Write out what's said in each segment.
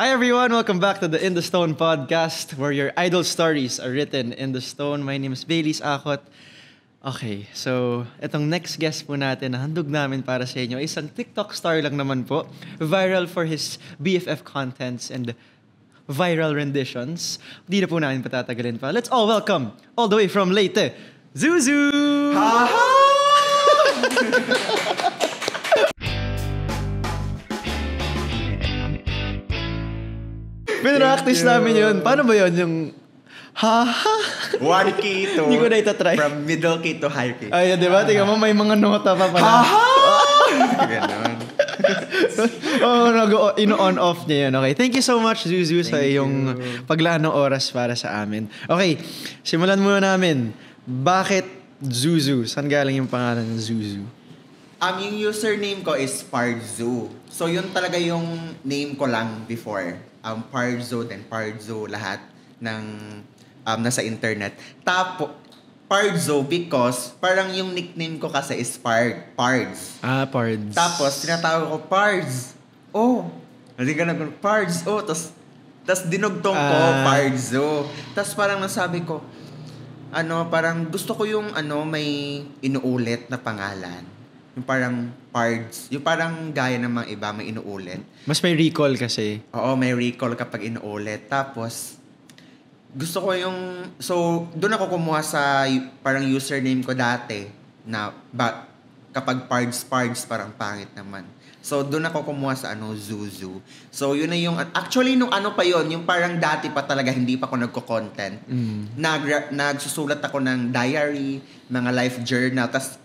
Hi everyone, welcome back to the In the Stone podcast where your idol stories are written in the stone. My name is Baileys Akot. Okay, so itong next guest po natin na handog namin para sa inyo, isang TikTok star lang naman po. Viral for his BFF contents and viral renditions. Di na po namin patatagalin pa. Let's all welcome, all the way from Leyte, Zuzu! Ha-ha! Pinractice namin yun. Paano ba yun? Yung ha-ha? One key to... Hindi ko na itatry. From middle key to high key. Ay, di ba? Tingnan mo, may mga nota pa pala. Ha-ha! Ganon. On off niya yun. Okay. Thank you so much, Zuzu, sa iyong paglaan ng oras para sa amin. Okay. Simulan muna namin. Bakit Zuzu? Saan galing yung pangalan ng Zuzu? Yung username ko is Pardzo. So, yun talaga yung name ko lang before. Pardzo, then Pardzo, lahat ng nasa internet. Tapos, Pardzo because parang yung nickname ko kasi is Pards. Ah, Pards. Tapos, tinatawag ko Pards. Oh, hindi ka nag Pards. Oh, tas dinugtong ko, Pardzo. Tas parang nasabi ko, parang gusto ko yung may inuulit na pangalan. Yung parang Pards. Yung parang gaya ng mga iba, may inuulit. Mas may recall kasi. Oo, may recall kapag inuulit. Tapos, gusto ko yung... So, doon ako kumuha sa parang username ko dati na kapag Pards, parang pangit naman. So, doon ako kumuha sa Zuzu. So, yun na yung... Actually, nung pa yon yung parang dati pa talaga, hindi pa ako nagko-content. Nagsusulat ako ng diary, mga life journal. Tapos,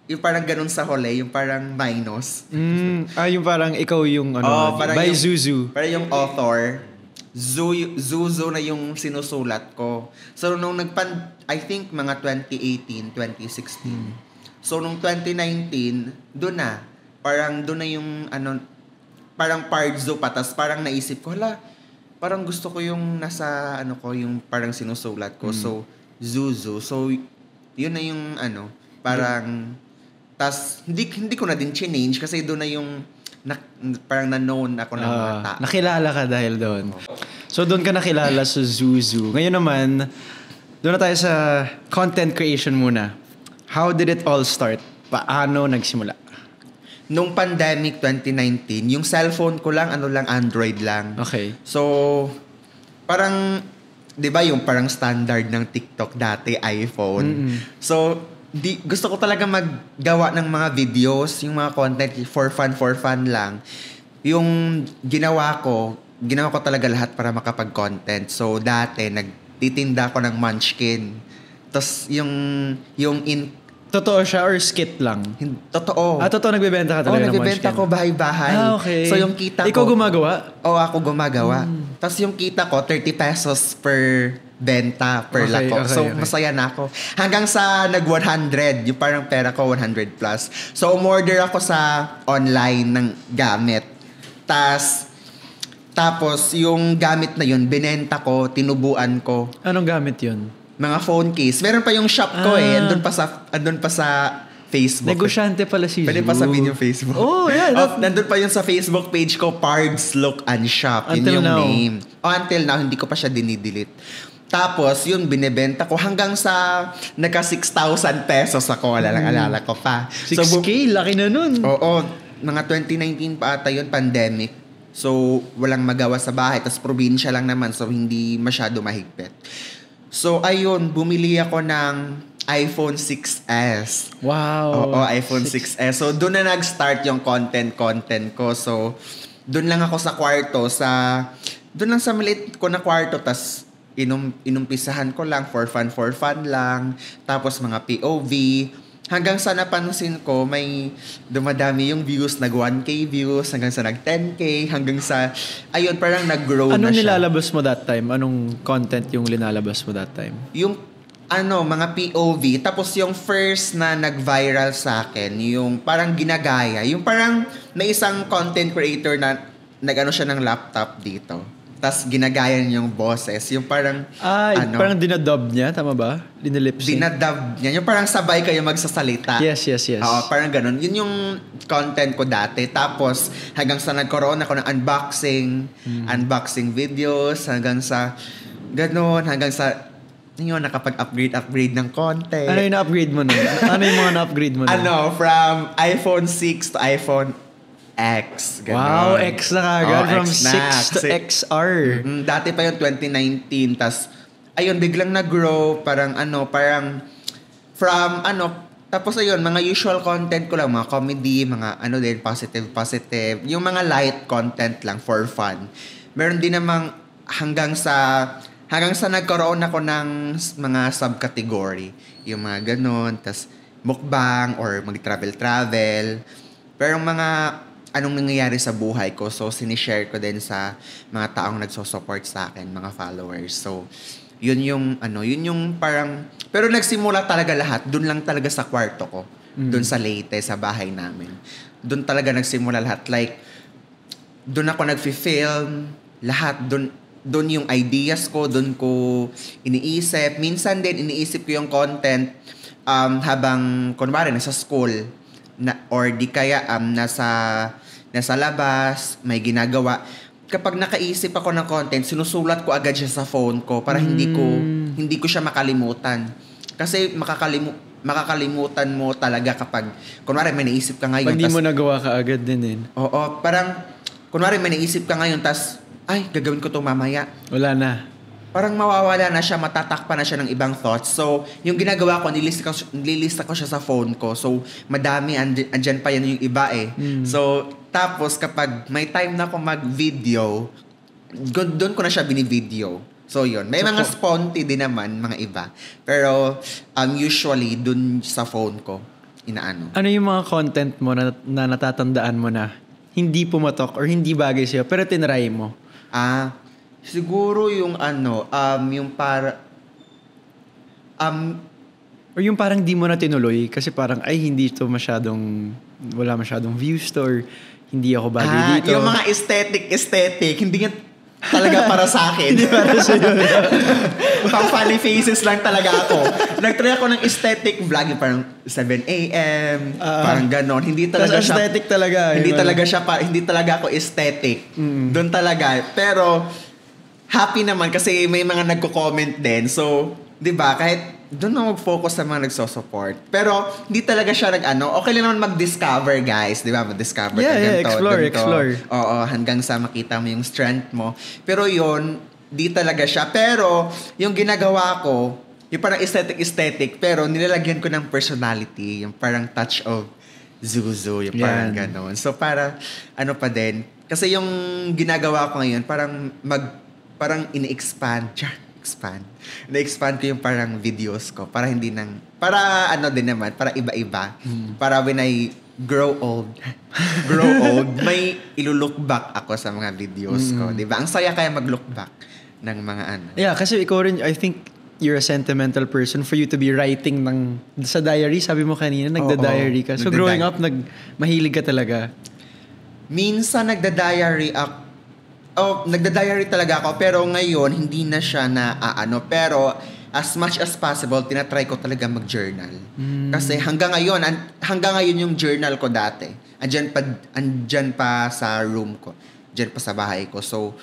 yung parang ganun sa huli, yung parang minus. Yung parang ikaw yung by yung, Zuzu. Parang yung author. Zuzu na yung sinusulat ko. So, nung I think mga 2018, 2016. So, nung 2019, doon na. Parang doon na yung, parang Pardzo pa. Tas parang naisip ko, parang gusto ko yung nasa, yung parang sinusulat ko. So, Zuzu. So, yun na yung, parang, tas, hindi ko na din change kasi doon na yung, parang na-known ako ng mga tao. Nakilala ka dahil doon. So, doon ka nakilala sa Zuzu. Ngayon naman, doon na tayo sa content creation muna. How did it all start? Paano nagsimula? Nung pandemic 2019, yung cellphone ko lang, Android lang. Okay. So, parang, di ba yung parang standard ng TikTok dati, iPhone. So, gusto ko talaga maggawa ng mga videos, yung mga content for fun lang. Yung ginawa ko talaga lahat para makapag-content. So, dati, nagtitinda ko ng Munchkin. Tapos, Totoo siya or skit lang? Totoo. Totoo, nagbebenta ka talaga ng Munchkin? Nagbebenta ko bahay-bahay. Okay. So, yung kita ko... Ikaw gumagawa? Oo, ako gumagawa. Tapos, yung kita ko, 30 pesos per benta, per lako. So, masaya na ako. Hanggang sa nag-100, yung parang pera ko, 100 plus. So, umorder ako sa online ng gamit. Tapos, yung gamit na yun, binenta ko, tinubuan ko. Anong gamit yun? Mga phone case. Meron pa yung shop ko andun pa sa Facebook. Negosyante pala si Zuzu. Pwede pa sabihin yung Facebook. Oh, yeah. Nandun pa yung sa Facebook page ko, Pards Look and Shop. Yun yung name. Until now, hindi ko pa siya dinidelete. Tapos, yun, binebenta ko hanggang sa nagka 6,000 pesos ako. Alala ko pa. 6K, laki na nun. Oo. Mga 2019 pa ata yun, pandemic. So, walang magawa sa bahay. Tapos, probinsya lang naman. So, hindi masyado mahigpit. So, ayun, bumili ako ng iPhone 6s. Wow. Oo, iPhone 6s. So, doon na nag-start yung content ko. So, doon lang ako sa kwarto. Doon lang sa maliit ko na kwarto. Tas, inumpisahan ko lang for fun lang. Tapos, mga POV. Hanggang sa napansin ko, may dumadami yung views, nag 1K views, hanggang sa nag 10K, hanggang sa, ayun, parang nag-grow na siya. Anong nilalabas mo that time? Anong content yung linalabas mo that time? Yung, mga POV, tapos yung first na nag-viral sa akin, yung parang ginagaya, yung parang may isang content creator na nag-ano siya ng laptop dito. tas ginagaya niya yung boses. Yung parang, parang dinadub niya, tama ba? Dinalipsync. dinadub niya. Yung parang sabay kayo magsasalita. Yes. Oo, parang ganun. Yun yung content ko dati. Tapos, hanggang sa nagkaroon ako ng unboxing videos, hanggang sa ganun, hanggang sa yun, nakapag-upgrade ng content. Ano yung na-upgrade mo nun? Ano yung mga na-upgrade mo nun? From iPhone 6 to iPhone X. Ganun. Wow, X na kagad. From X na. 6 to XR. Dati pa yung 2019. Tas, ayun, biglang nag-grow. Tapos ayun, mga usual content ko lang, mga comedy, mga positive. Yung mga light content lang for fun. Meron din namang hanggang sa nagkaroon ako ng mga subcategory. Yung mga ganun. Tas, mukbang or mag-travel. Pero mga anong nangyayari sa buhay ko. So, sinishare ko din sa mga taong nagsosupport sa akin, mga followers. So, yun yung parang, pero nagsimula talaga lahat, dun lang talaga sa kwarto ko. Dun sa Leyte, sa bahay namin. Dun talaga nagsimula lahat. Like, dun ako nag-film, lahat, dun yung ideas ko, dun ko iniisip. Minsan din, iniisip ko yung content habang, kunwari, nasa school, or di kaya nasa labas, may ginagawa. Kapag nakaisip ako ng content, sinusulat ko agad siya sa phone ko para hindi ko siya makalimutan. Kasi makakalimutan mo talaga kapag kunwari may naisip ka ngayon. Pag di mo nagawa ka agad din. Oo, parang kunwari may naisip ka ngayon tas gagawin ko 'to mamaya. Wala na. Parang mawawala na siya, matatakpan na siya ng ibang thoughts. So, yung ginagawa ko, nililista ko siya sa phone ko. So, madami, andyan pa yan yung iba eh. So, tapos kapag may time na ako mag-video, doon ko na siya binivideo. So, yun. May mga sponty din naman, mga iba. Pero, usually, doon sa phone ko, inaano. Ano yung mga content mo na natatandaan mo na hindi pumatok or hindi bagay sa'yo, pero tinry mo? Siguro yung yung or yung parang di mo na tinuloy kasi parang hindi ito wala masyadong views to or hindi ako bagay dito. Yung mga aesthetic, hindi nga talaga para sa akin. Hindi para sa'yo. Pang funny faces lang talaga ako. Nag-try ako ng aesthetic vlog, parang 7 a.m. Parang ganon. Hindi talaga siya aesthetic talaga. Hindi talaga ako aesthetic. Doon talaga. Pero happy naman kasi may mga nagko-comment din. So, 'di ba, kahit doon na mag-focus sa mga nagso-support. Pero hindi talaga siya okay lang naman mag-discover, guys, 'di ba? Mag-discover explore. Oo, hanggang sa makita mo yung strength mo. Pero 'yon, di talaga siya. Pero yung ginagawa ko, yung parang aesthetic, pero nilalagyan ko ng personality, yung parang touch of Zuzu, yung parang gano'n. So, para pa din. Kasi yung ginagawa ko ngayon, parang ini-expand ko yung parang videos ko para iba-iba. Para when I grow old, may ilulook back ako sa mga videos ko. Diba? Ang saya kaya mag-look back ng mga Yeah, kasi ikaw rin, I think you're a sentimental person for you to be writing sa diary. Sabi mo kanina, nagda-diary ka. So growing up, mahilig ka talaga? Minsan nagda-diary ako. Nagda-diary talaga ako, pero ngayon, hindi na siya pero as much as possible, tinatry ko talaga mag-journal. Kasi hanggang ngayon yung journal ko dati, andyan pa sa room ko, andyan pa sa bahay ko. So,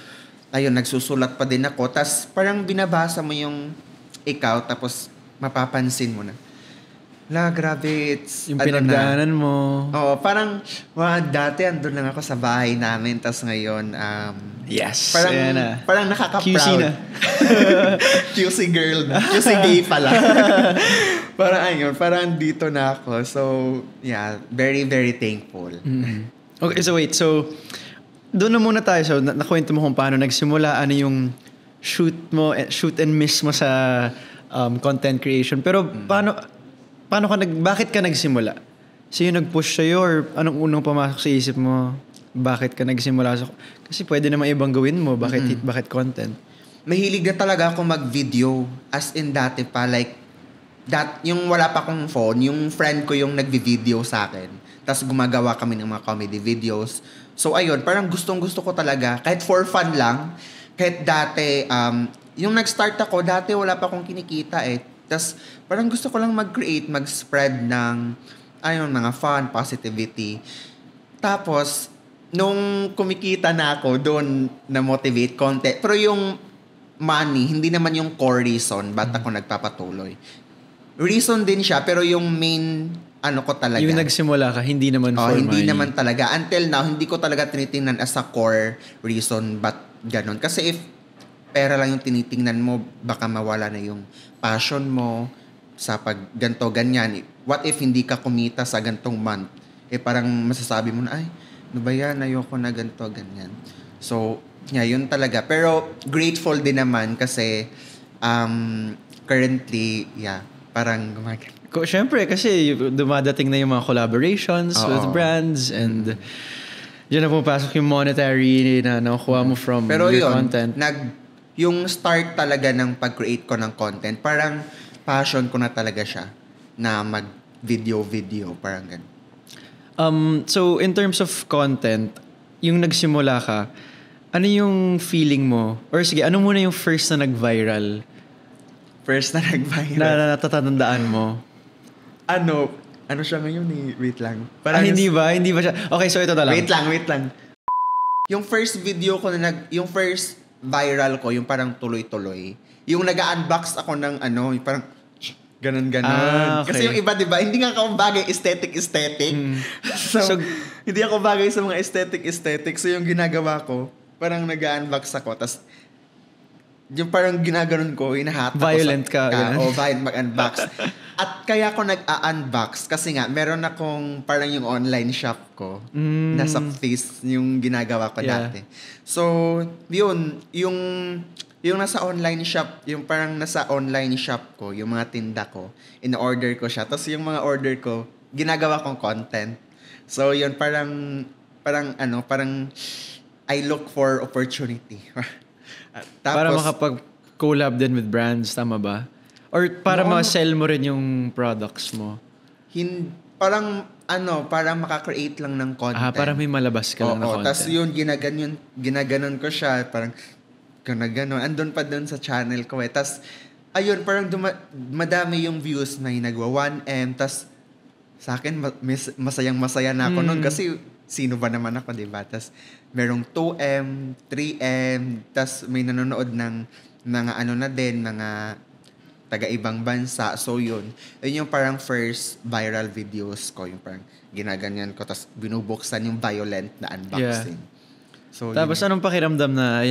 ayun, nagsusulat pa din ako, tas parang binabasa mo yung ikaw, tapos mapapansin mo na, grabe, it's yung pinagdaanan mo. Oo, parang dati andun lang ako sa bahay namin, tas ngayon yes, parang nakaka-proud. QC na. QC girl na. QC gay pala. parang dito na ako. So, yeah, very, very thankful. Okay, so wait. So, doon na muna tayo. So, nakwento mo kung paano nagsimula. Ano yung shoot and miss mo sa content creation. Pero, bakit ka nagsimula? Sino nag-push sa'yo or anong unang pumasok sa isip mo? Bakit ka nagsimula? Kasi pwede naman ibang gawin mo. Bakit content? Mahilig na talaga ako mag-video. As in dati pa, yung wala pa akong phone, yung friend ko yung nagvi-video sa akin. Tapos gumagawa kami ng mga comedy videos. So ayun, parang gustong-gusto ko talaga. Kahit for fun lang, Kahit dati, yung nag-start ako, dati wala pa akong kinikita eh. Tas parang gusto ko lang mag-create, mag-spread ng, mga fun, positivity. Tapos, nung kumikita na ako, doon na-motivate konti. Pero yung money, hindi naman yung core reason ba't ako nagpapatuloy. Reason din siya, pero yung main ko talaga. Yung nagsimula ka, hindi naman for hindi money. naman talaga. Until now, hindi ko talaga tinitingnan as a core reason ba't ganun. Kasi if pera lang yung tinitingnan mo, baka mawala na yung passion mo sa pag ganto ganyan. What if hindi ka kumita sa gantong month? Parang masasabi mo na, ay, ano ba yan? Ayoko na ganto ganyan. So, yun talaga. Pero grateful din naman kasi currently, parang gumagana. Siyempre, kasi dumadating na yung mga collaborations with brands and dyan na pumapasok yung monetary na nakukuha mo from pero your content. Yung start talaga ng pag-create ko ng content, parang passion ko na talaga siya na mag-video, parang ganun. So, in terms of content, yung nagsimula ka, ano yung feeling mo? Or sige, ano muna yung first na nag-viral? First na nag-viral? Na natatandaan mo? Ano siya ngayon eh? Wait lang. Hindi ba? Hindi ba siya? Okay, so ito na lang. Wait lang. Yung first video ko yung first viral ko, yung parang tuloy-tuloy. Yung nag-unbox ako ng yung parang ganon. Okay. Kasi yung iba, diba, hindi nga ako bagay aesthetic. So, hindi ako bagay sa mga aesthetic. So, yung ginagawa ko, parang nag-unbox ako. Tapos, yung parang ginaganon ko, hinahatak violent ko violent mag-unbox. At kaya ako nag-unbox kasi nga, meron akong parang yung online shop ko. Nasa face yung ginagawa ko dati. So, yun, yung nasa online shop, yung parang nasa online shop ko, yung mga tinda ko, in-order ko siya. Tapos yung mga order ko, ginagawa kong content. So, yun, parang I look for opportunity. Tapos, para makapag-collab din with brands, tama ba? Or para ma-sell mo rin yung products mo? Parang makaka-create lang ng content. Parang may malabas ka lang na content. Tapos yun, ginaganon ko siya, parang gano'n. Andun pa dun sa channel ko eh. Tapos, ayun, parang madami yung views na yung nagwa 1M. Tapos, sa akin, masayang-masaya na ako noon kasi sino ba naman ako, diba? Tapos, merong 2M, 3M, tapos may nanonood ng mga mga taga-ibang bansa. So, yun yung parang first viral videos ko. Yung parang ginaganyan ko, tapos binubuksan yung violent na unboxing. Yeah. So, tapos, anong pakiramdam na,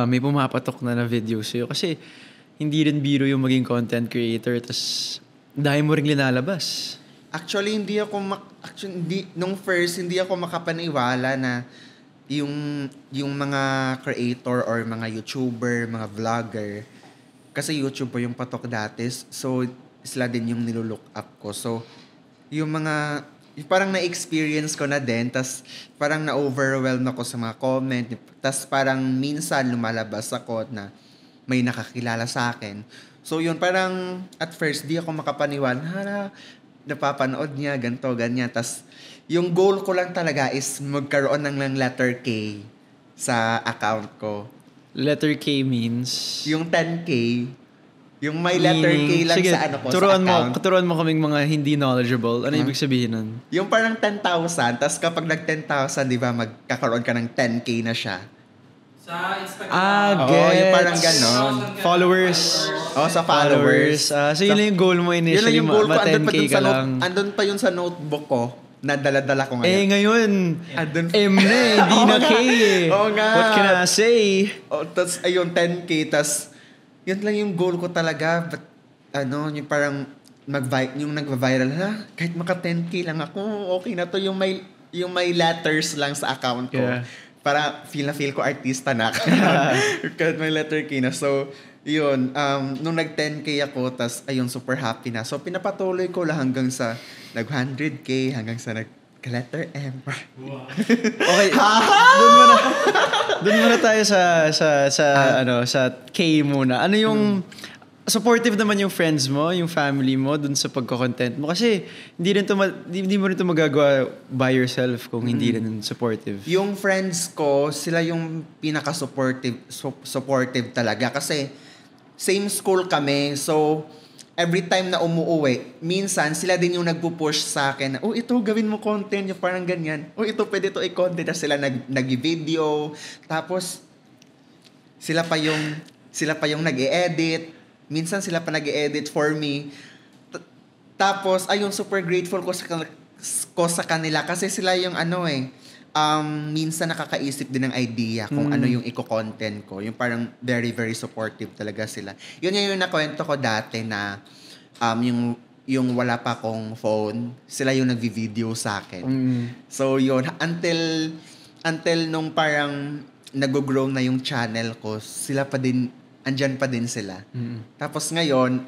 may pumapatok na video sa'yo? Kasi, hindi rin biro yung maging content creator, tapos, dahil mo rin linalabas. Actually, nung first, hindi ako makapaniwala na yung mga creator or mga YouTuber, mga vlogger, kasi YouTube po yung patok dati, so sila din yung nilulook up ko. So, yung parang na-experience ko na din, tas parang na-overwhelm ako sa mga comment, tas parang minsan lumalabas ako na may nakakilala sa akin. So, yun, parang at first, di ako makapaniwala, napapanood niya, ganito, ganyan. Tas, yung goal ko lang talaga is magkaroon ng letter K sa account ko. Letter K means? Yung 10K, yung may letter K lang sige, sa ko, sa account. Turuan mo kaming mga hindi knowledgeable. Ano ibig sabihin nun? Yung parang 10,000, tas kapag nag-10,000, di ba, magkakaroon ka ng 10K na siya. Sa Instagram. Yung parang ganon. Followers. Sa followers. So, yun lang yung goal mo initially. Yun lang yung goal ko. 10K ka lang. Andun pa yun sa notebook ko na dala-dala ko ngayon. Ngayon, M na hindi na K eh. Oo nga. What can I say? Tapos, ayun, 10K. Tapos, yun lang yung goal ko talaga. But, yung parang, yung nag-viral, kahit maka 10K lang ako, okay na to. Yung may letters lang sa account ko. Yeah. Para feel ko artista na. Kahit may letter K na. So, yun. Nung nag-10K ako, tas ayun, super happy na. So, pinapatuloy ko lang hanggang sa nag-100K, hanggang sa nag-letter M. Wow. Okay. Doon muna tayo sa K muna. Ano yung supportive naman yung friends mo, yung family mo dun sa pagko-content mo. Kasi hindi mo rin ito magagawa by yourself kung hindi rin supportive. Yung friends ko, sila yung supportive talaga. Kasi same school kami. So, every time na umuuwi, minsan sila din yung nagpo-push sa akin na, oh, ito, gawin mo content, yung parang ganyan. Oh, ito, pwede ito i-content. Tapos sila nag-video. Tapos, sila pa yung nag-e-edit. Minsan sila pa nag-e-edit for me. Tapos, ayun, super grateful ko sa kanila. Kasi sila yung minsan nakakaisip din ng idea kung ano yung i-content ko. Yung parang very, very supportive talaga sila. Yun yung nakwento ko dati na yung wala pa akong phone, sila yung nagvi-video sa akin. So yun, until nung parang nag-grow na yung channel ko, sila pa din, andyan pa din sila. Tapos ngayon,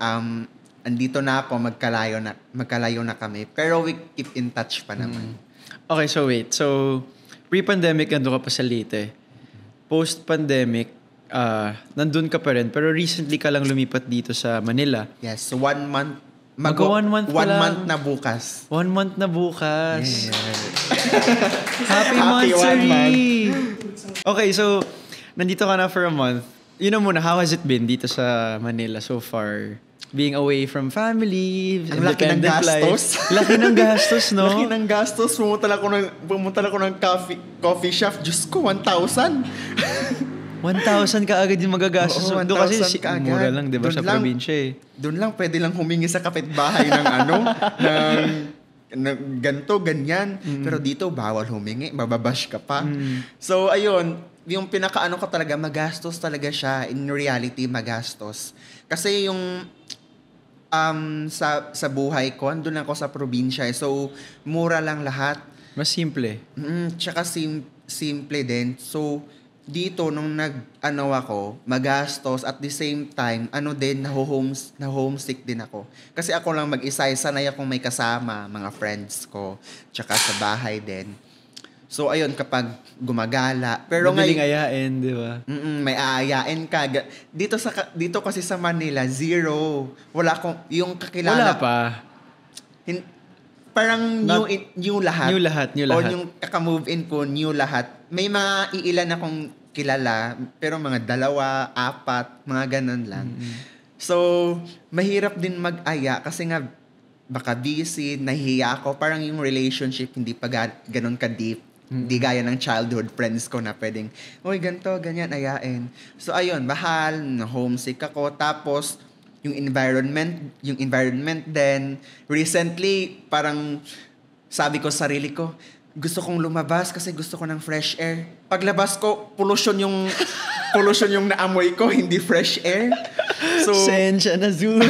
andito na ako, magkalayo na kami. Pero we keep in touch pa naman. Okay, so wait. So, pre-pandemic, nandun ka pa sa Leyte. Post-pandemic, nandun ka pa rin. Pero recently ka lang lumipat dito sa Manila. Yes, so 1 month. One month pa lang. month na bukas. 1 month na bukas. Happy Happy monthsary! Okay, so, nandito ka na for a month. Yun na muna, how has it been dito sa Manila so far? Being away from family, ang laki ng gastos. Laki ng gastos, no? Laki ng gastos. Pumunta lang ako ng coffee shop. Diyos ko, 1,000. 1,000 ka agad yung magagastos. Oo, Doon kasi 1,000 ka agad. mura lang, di ba, sa Doon lang. probinsya eh. Doon lang, pwede lang humingi sa kapitbahay ng ng ganto, ganyan. Pero dito, bawal humingi. Mababash ka pa. So, ayun, yung pinakaano ko talaga, magastos talaga siya. In reality, magastos. Kasi yung sa buhay ko, andun ako sa probinsya. So, mura lang lahat. Mas simple. Tsaka simple din. So, dito, nung ako, magastos. At the same time, na-homesick din ako. Kasi ako lang mag-isa. Sanay akong may kasama, mga friends ko. Tsaka sa bahay din. So, ayun, kapag gumagala. Pero madaling ayain, di ba? may aayain ka. Dito kasi sa Manila, zero. Wala akong, yung kakilala. Wala pa. Parang new lahat. New lahat. O yung kaka-move in ko, new lahat. May mga iilan akong kilala, pero mga 2, 4, mga ganun lang. So, mahirap din mag-aya kasi nga, baka busy, nahihiya ako. Parang yung relationship hindi pa ganun ka-deep. Hindi gaya ng childhood friends ko na pwedeng, uy, ganito, ganyan, ayain. So, ayun, mahal, homesick ako. Tapos, yung environment din. Recently, parang sabi ko sa sarili ko, gusto kong lumabas kasi gusto ko ng fresh air. Paglabas ko, pollution yung naamoy ko, hindi fresh air. So, Sensya na, Zoo.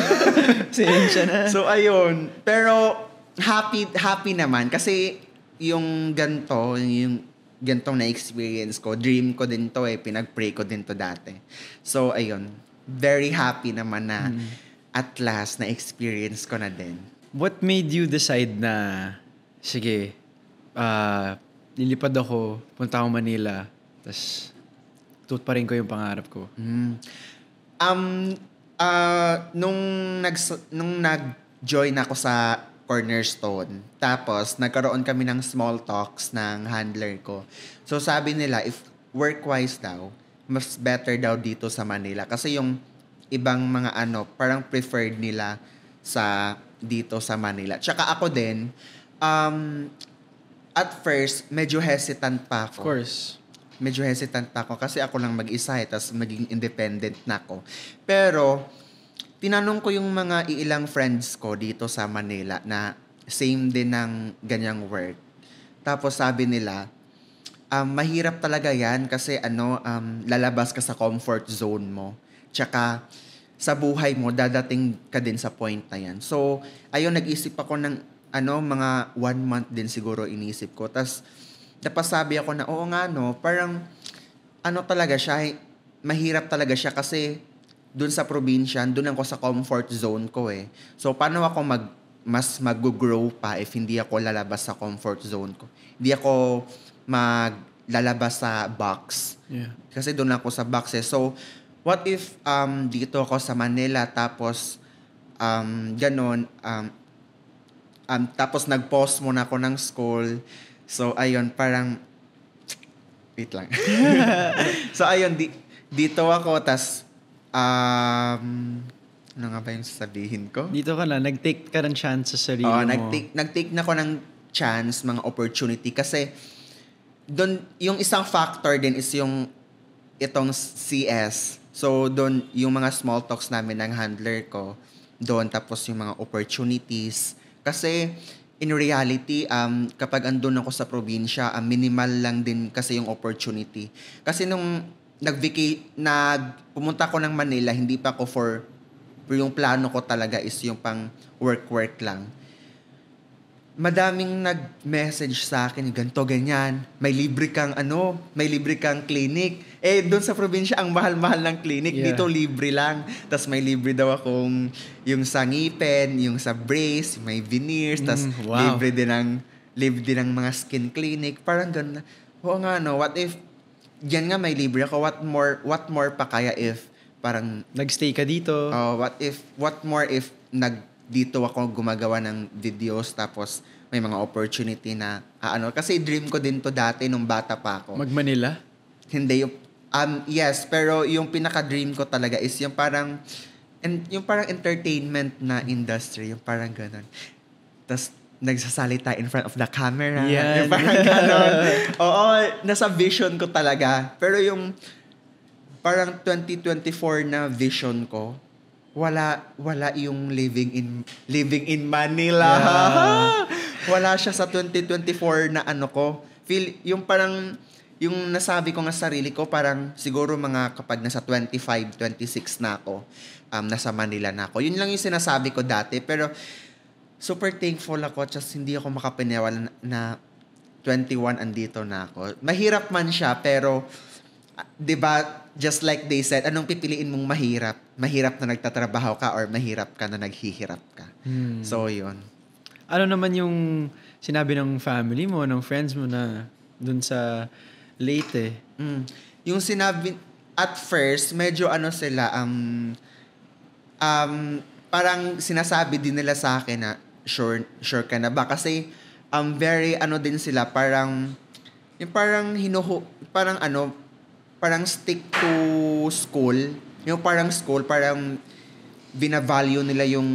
Sensya na. So, ayun. Pero, happy naman. Kasi, yung gantong na-experience ko, dream ko din to pinag-pray ko din to dati. So, ayun. Very happy naman na at last na-experience ko na din. What made you decide na, sige, lilipad ako, punta ako Manila, tas tutuparin ko yung pangarap ko? Nung nag-join ako sa Cornerstone, tapos nagkaroon kami ng small talks ng handler ko. So sabi nila, if work-wise daw, mas better daw dito sa Manila. Kasi yung ibang mga parang preferred nila dito sa Manila. Tsaka ako din, at first, medyo hesitant pa ako. Of course. Medyo hesitant pa ako kasi ako lang mag-isa tapos maging independent na ako. Pero, tinanong ko yung mga ilang friends ko dito sa Manila na same din ng ganyang work. Tapos sabi nila, mahirap talaga yan kasi lalabas ka sa comfort zone mo. Tsaka sa buhay mo, dadating ka din sa point na yan. So, ayun, nag-isip ako ng mga 1 month din siguro inisip ko. Tapos, napasabi ako na, oo nga, parang, talaga siya, mahirap talaga siya kasi dun sa probinsya, dun ako sa comfort zone ko eh. So, paano ako mas mag-grow pa if hindi ako lalabas sa comfort zone ko? Hindi ako maglalabas sa box. Yeah. Kasi doon ako sa box eh. So, what if dito ako sa Manila tapos ganon tapos nag-pause muna ako ng school. So ayun, parang wait lang. So ayun, dito ako tas ano nga ba yung sasabihin ko? Dito ka na, nag-take ka ng chance sa sarili mo. Nag-take na ko ng chance, mga opportunity. Kasi, doon, yung isang factor din is yung itong CS. So, doon, yung mga small talks namin ng handler ko, doon, tapos yung mga opportunities. Kasi, in reality, kapag andun ako sa probinsya, minimal lang din kasi yung opportunity. Kasi nung pumunta ko ng Manila, hindi pa ako pero yung plano ko talaga is yung pang work lang. Madaming nag-message sa akin, ganito, ganyan. May libre kang clinic. Doon sa probinsya, ang mahal-mahal ng clinic. Yeah. Dito, libre lang. Tapos may libre daw akong yung sa ngipin, yung sa brace, may veneers. Tapos wow. libre din ng mga skin clinic. Parang gano'n. Oo nga, no? What if, yan nga may libre ako. What more pa kaya if parang nagstay ka dito. What more if dito ako gumagawa ng videos tapos may mga opportunity na kasi dream ko din to dati nung bata pa ako. Mag-Manila? Hindi yung yes, pero yung pinaka-dream ko talaga is yung parang entertainment na industry, yung parang gano'n. Tapos nagsasalita in front of the camera. Yeah. Yung parang gano'n. Oo, nasa vision ko talaga. Pero yung parang 2024 na vision ko, wala yung living in Manila. Yeah. Wala siya sa 2024 na ko. Feel yung parang yung nasabi ko nga sarili ko, parang siguro mga kapag nasa 25, 26 na ako, nasa Manila na ako. Yun lang yung sinasabi ko dati, pero super thankful ako, just hindi ako makapaniwala na 21 andito na ako. Mahirap man siya, pero 'di ba, just like they said, anong pipiliin mong mahirap? Mahirap na nagtatrabaho ka or mahirap ka na naghihirap ka. So, 'yun. Ano naman yung sinabi ng family mo, ng friends mo na dun sa Leyte? Yung sinabi at first, medyo sila parang sinasabi din nila sa akin na sure ka na ba? Kasi very din sila, parang yung parang stick to school. Yung parang school, parang binavalue nila yung,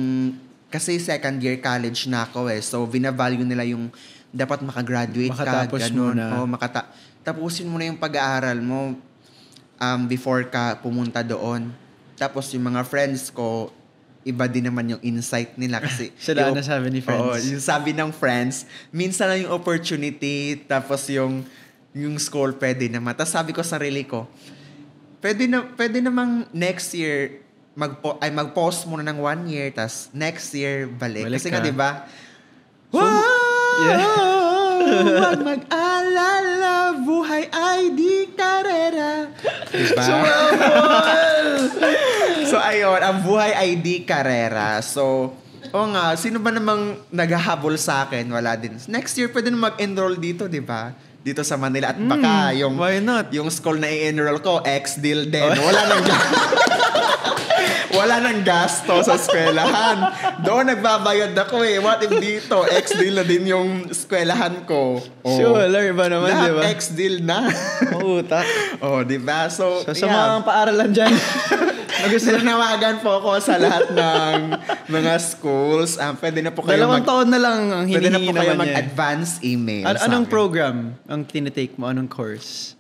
kasi second year college na ako so binavalue nila yung dapat makagraduate makatapos ka, ganun. Muna. Tapusin mo na yung pag-aaral mo before ka pumunta doon. Tapos yung mga friends ko, iba din naman yung insight nila kasi sila na sabi ni friends. Oo, yung sabi ng friends, minsan lang yung opportunity, tapos yung school pwede naman. Tapos sabi ko sa sarili ko, pwede namang next year mag-pause muna ng 1 year, tapos next year balik kasi ka. nga 'di ba? Yeah. Huwag mag-alala, buhay ay di karera. Diba? So, ayun, ang buhay ay di karera. So, nga, sino ba namang naghahabol sa akin? Wala din. Next year, pwede na mag-enroll dito, di ba? Dito sa Manila. At baka why not? Yung school na i-enroll ko, ex-deal din. Wala nang gasto sa eskwelahan. Doon nagbabayad ako What if dito, ex-deal na din yung eskwelahan ko? Sure, ba naman, di ba? Ex-deal na. Utak. Di ba? So sa mga paaralan dyan, nawagan po ako sa lahat ng mga schools. Pwede na po kayo 2 taon na lang ang pwede na hinihingi po kayo naman mag-advance email. Anong program ang tinitake mo? Anong course?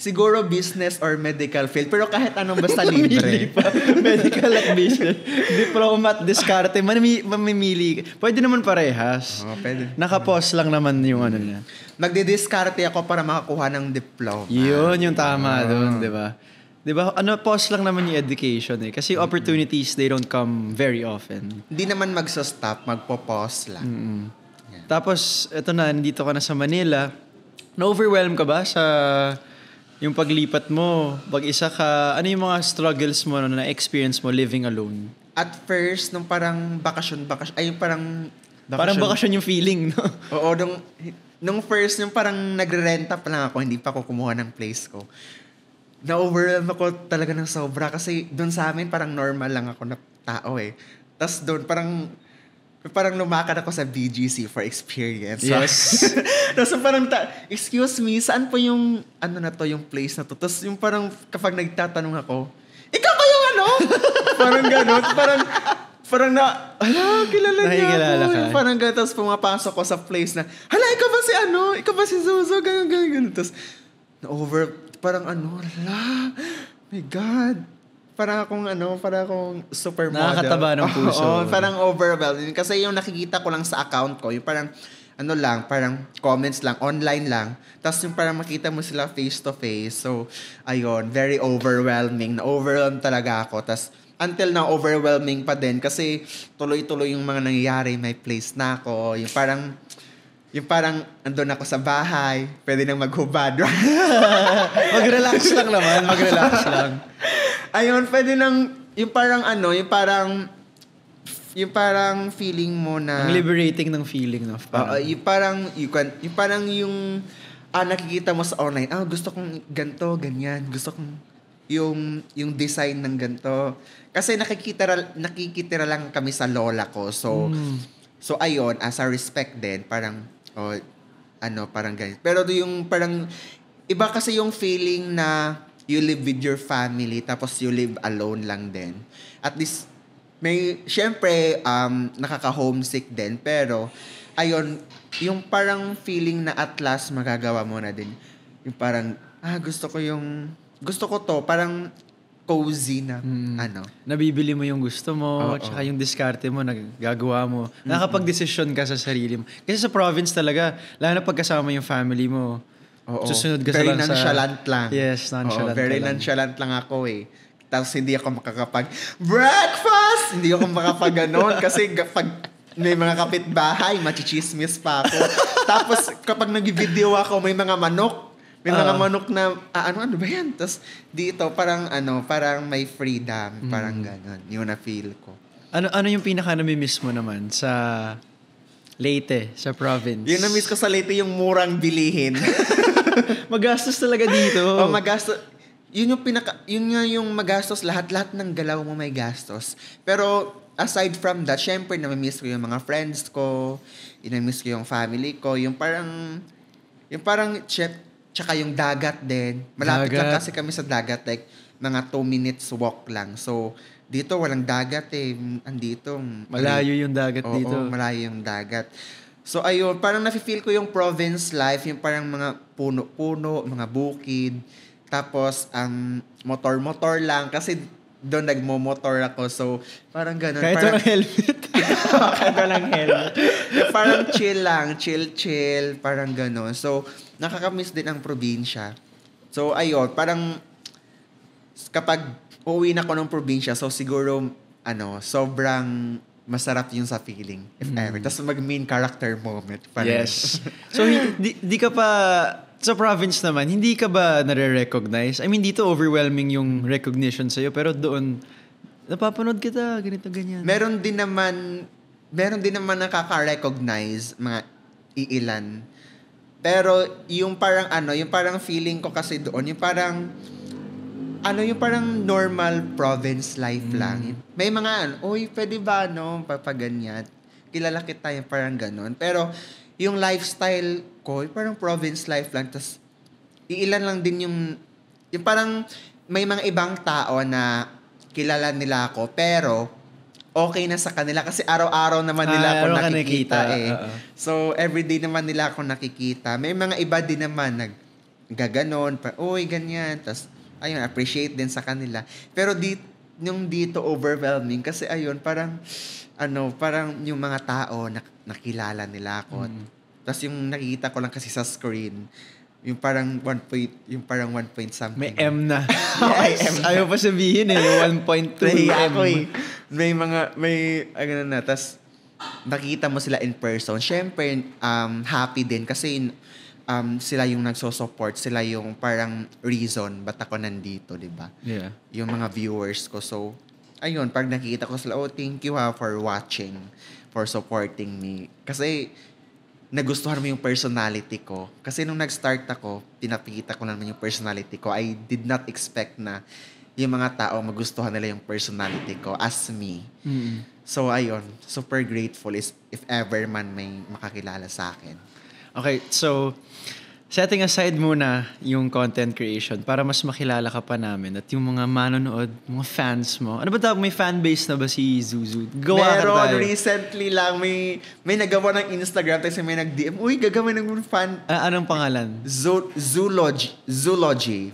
Siguro business or medical field. Pero kahit anong basta libre. Medical at business. Diploma at diskarte. Mamimili. Pwede naman parehas. Pwede. Naka-pause lang naman yung niya. Magdidiskarte ako para makakuha ng diploma. Yun yung tama doon, di ba? Di ba? Pause lang naman yung education Kasi opportunities, they don't come very often. Hindi naman magsa-stop, magpo-pause lang. Yeah. Tapos, eto na, nandito ka na sa Manila. Na-overwhelm ka ba sa yung paglipat mo? Pag-isa ka, ano yung mga struggles mo na-experience mo living alone? At first, nung parang bakasyon, parang bakasyon yung feeling, no? Oo, nung first, yung parang nagre-renta pa lang ako, hindi pa ako kumuha ng place ko. na-overwhelm ako talaga ng sobra kasi doon sa amin parang normal lang ako na tao eh. Tapos doon parang lumakad ako sa BGC for experience. Yes. Tapos parang, excuse me, saan po yung, yung place na to? Tapos yung parang, kapag nagtatanong ako, ikaw ba yung ano? Parang gano'n. Parang kilala niya Nakikilala ako. ka. Parang gano'n. Tapos pumapasok ko sa place na, ikaw ba si ano? Ikaw ba si Zuzo? Ganyan. Tapos, parang my God. Parang akong supermodel. Nakakataba ng puso. Oo, parang overwhelming. Kasi yung nakikita ko lang sa account ko, yung parang, parang comments lang, online lang. Tapos yung parang makita mo sila face to face. So, ayun, very overwhelming. Na-overwhelm talaga ako. Tapos, until now, overwhelming pa din. Kasi, tuloy-tuloy yung mga nangyayari. May place na ako. Yung parang andun ako sa bahay, pwede nang maghubad. Mag-relax lang naman, mag-relax lang. Ayun, pwede nang, yung parang feeling mo na... Ang liberating ng feeling, no? Nakikita mo sa online, gusto kong ganito, ganyan. Gusto kong yung design ng ganito. Kasi nakikitira lang kami sa lola ko. So ayun, as a respect din, parang, parang ganyan. Pero yung parang, iba kasi yung feeling na you live with your family, tapos you live alone lang din. At least, syempre, nakaka-homesick din. Pero, ayun, yung parang feeling na at last magagawa mo na din. Yung parang, gusto ko to, parang cozy na, Nabibili mo yung gusto mo, tsaka yung diskarte mo, nagagawa mo. Nakakapag-desisyon ka sa sarili mo. Kasi sa province talaga, lalo na pagkasama yung family mo, susunod ka very lang sa... nonchalant lang. Yes, nonchalant very ka lang. nonchalant lang ako eh. Tapos hindi ako breakfast! Hindi ako makakapag-ganon kasi pag may mga kapitbahay, machichismis pa ako. Tapos kapag nag-video ako, may mga manok. May mga manok na, ano ba yan? Tapos dito, parang may freedom. Parang ganon. Yun na feel ko. Ano yung pinaka-namimiss mo naman sa Leyte, sa province? Yung na-miss ko sa Leyte, yung murang bilihin. Magastos talaga dito. Magastos. Yun nga yung magastos. Lahat ng galaw mo may gastos. Pero aside from that, syempre namimiss ko yung mga friends ko. Namimiss ko yung family ko. Yung parang tsaka yung dagat din. Malapit lang kasi kami sa dagat. Like, mga 2 minutes walk lang. So, dito walang dagat eh. Andito. Malayo yung dagat dito. Oo, malayo yung dagat. So, ayun. Parang nafe-feel ko yung province life. Yung parang mga puno-puno, mga bukid. Tapos, ang motor-motor lang. Kasi doon nagmo-motor ako. So, parang ganun. Kahit walang helmet. Kahit walang helmet. Parang chill lang. Chill. Parang ganun. So, nakakamiss din ang probinsya. So, ayun. Parang, kapag uuwi na ko ng probinsya, so siguro, sobrang masarap yung sa feeling, if ever. Tapos mag-main character moment. Yes. So, di ka pa... Sa province naman, hindi ka ba nare-recognize? I mean, dito overwhelming yung recognition sa'yo, pero doon, napapanood kita, ganito, ganyan. Meron din naman nakaka-recognize, mga iilan. Pero, yung parang feeling ko kasi doon, yung parang normal province life lang. May mga, pwede ba, papaganyan? Kilala kita, yung parang ganon. Pero, yung lifestyle ko, parang province life lang. Tapos, iilan lang din yung parang may mga ibang tao na kilala nila ako, pero okay na sa kanila kasi araw-araw naman nila ako nakikita eh. So, everyday naman nila ako nakikita. May mga iba din naman naggaganon, ganyan. Tapos, ayun, appreciate din sa kanila. Pero dito overwhelming kasi ayun, parang yung mga tao nakilala nila ako. Tapos yung nakikita ko lang kasi sa screen, yung parang 1 point something. May M na. Yes. Ayaw pa sabihin yung 1.2 M. Tapos nakita mo sila in person. Syempre, happy din kasi sila yung nagso-support, sila yung parang reason ba't ako nandito, di ba? Yeah. Yung mga viewers ko. So, ayun, pag nakita ko sila, thank you for watching, for supporting me. Kasi, nagustuhan mo yung personality ko. Kasi nung nag-start ako, pinapakita ko naman yung personality ko. I did not expect na yung mga tao magustuhan nila yung personality ko as me. So, ayun. Super grateful if ever man may makakilala sa akin. Okay, so setting aside muna yung content creation para mas makilala ka pa namin at yung mga manonood, mga fans mo. Ano ba daw? May fan base na ba si Zuzu? Gawa ka tayo. Recently lang, may nagawa ng Instagram tapos may nag-DM, uy, gagawin ng fan. Anong pangalan? Zoology.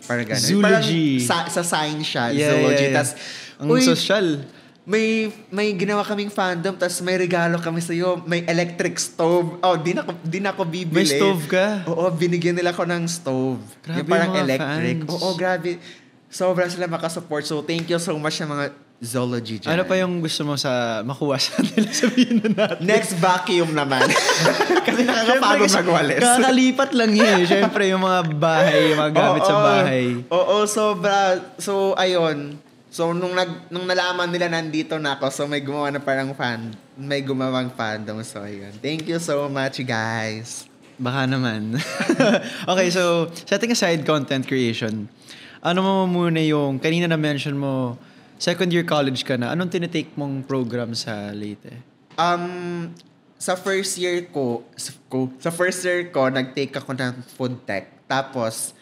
Parang gano'n. Zoology. Parang sa science siya, Yeah, zoology. yeah, yeah. Tas, Ang social. may ginawa kaming fandom, tas may regalo kami sa'yo. May electric stove. Oh, di na ako bibili. May stove ka? Oo, binigyan nila ko ng stove. Grabe yung parang yung mga electric. fans. Oo, grabe. Sobra sila makasupport. So, thank you so much sa mga zoology dyan. Ano pa yung gusto mo makuha sa nila? Sabihin na natin. Next vacuum naman. Kasi nakakapagod magwalis. Kakalipat lang yun. Siyempre, yung mga bahay, yung mga gamit sa bahay. Oo, sobra. So, ayun. So, nung nalaman nila nandito na ako, so may gumawang fandom. So, ayun. Thank you so much, guys. Baka naman. Okay, so, setting aside content creation, ano mo muna yung, kanina na-mention mo, second year college ka na, anong tinitake mong program sa Leyte? Sa first year ko, nag-take ako ng food tech. Tapos,